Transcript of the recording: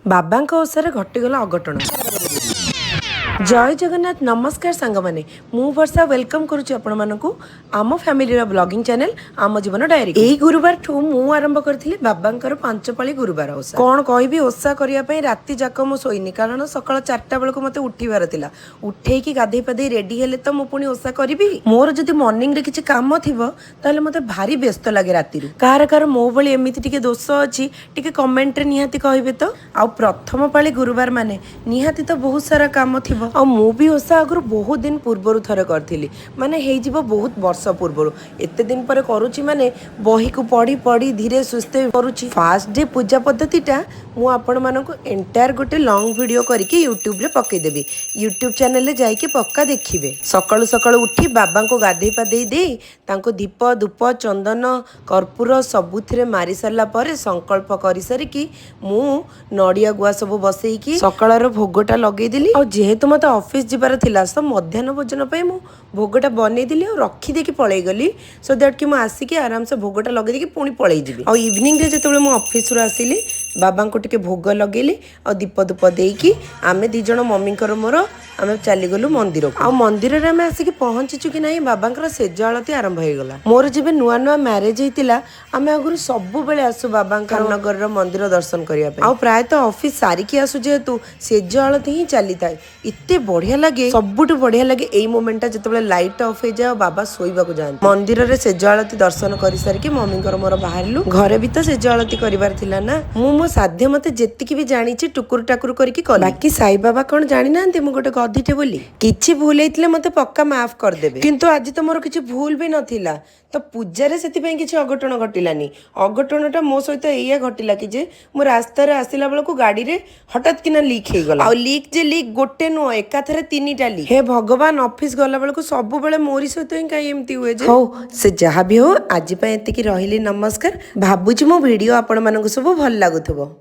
बाबांक ओषारे घटिगला अघटन। जय जगन्नाथ नमस्कार सांग माने मु वर्षा वेलकम करुच्ची आपण मानकु आम फैमिली ब्लॉगिंग चैनल आम जीवन डायरी एई गुरुवार ठू मु आरंभ करथिली बाबांकर पांच पाळी गुरुवार ओषा कोन कहबी ओषा करिया पई राती जाक मु सोइनी कारण सकाळ 4टा बेलको मते उठिबार थिला उठेई की गाधे पदे रेडी हेले त मु पुनी ओषा करबी मोर जदी मॉर्निंग रे किछि काम थिबो ताले मते भारी व्यस्त लागे राती रु कार मो बळी एमिति टिके दोष अछि टिके कमेंट रे निहाती कहबे तो आ प्रथम पाळी गुरुवार माने निहाती तो बहुत सारा काम थिबो आ मु भी ओषा आगर बहुत दिन पूर्वर थरे करथिली माने हेई जीवो बहुत वर्ष पूर्वर एते दिन पर करूची माने बही को पढ़ी पढ़ी धीरे सुस्थे करूची फास्ट डे पूजा पद्धतिटा मु आपण मानकु एंटायर गोटे लॉन्ग वीडियो करके यूट्यूब रे पकई देबी यूट्यूब चैनल रे जाई के पक्का देखिबे सकाळु सकाळु उठी बाबा को गाधे पादे दे तांको दीप धूप चंदन कर्पूर सबुथिरे मारी सरला परे संकल्प करि सरी कि मु नडिया गुआ सब बसई की सकाळर भोगटा लगेई दिली और जेहेतु मते ऑफिस जीवार थिला सब मध्याह्न भोजन पे मु भोगटा बनै दिली और रखी देकी पळै गली सो दैट कि मु आसी के आराम से भोगटा लगे देकी पुणी पळै जिबी और इवनिंग रे जेतेबेले मु ऑफिस रो आसिली बाबा को टिके भोग लगेली और दीप धूप देकी आमे दी जण मम्मी कर मोर आमे चली गलु मंदिर को आ मंदिर रे आमे आसी के पहुंचीचु कि नाही बाबांकर सेज आळती आरंभ हो गला मोर जेबे नुआ नुआ मैरिज हेतिला आमे अगुरु सब बेले आसु बाबांकर नगर रो मंदिर दर्शन करिया पे आ प्राय तो ऑफिस सारी की आसु जेतु सेज आळती ही चली थाए इत्ते बढ़िया लगे सबुठु बढ़िया लगे एई मोमेंटा जेतेबेले लाइट ऑफ हो जाए बाबा सोइबा को जान मंदिर रे सेज आळती दर्शन करि सारी के मम्मी कर मोर बाहरलु घरे भी तो सेज आळती करिवार थिला ना मो साध्य मते जेतिकी भी जानिछि टुकुर टाकुर करके कल बाकी साई बाबा कोन जानि नांती मु गोटे गधिटे बोली किछि भूल हेतिले मते पक्का माफ कर देबे किंतु आज तो मोर किछि भूल भी नथिला तो पूजा रे सेति पई किछि अघटन घटिलानी अघटनटा मो सहित एया घटिला कि जे मो रास्ता रे आसिला बेलको गाड़ी रे हठात किना लीक हे गला आ लीक जे लीक गोटे नो एका थरे तीनीटा लीक हे भगवान ऑफिस गला बेलको सब बेले मोरी सहित ही काई एमती हुए जे हो से जहा भी हो आज पई एति की रहिली नमस्कार भाबुची मो वीडियो आपण मानको सब भल लागुथबो।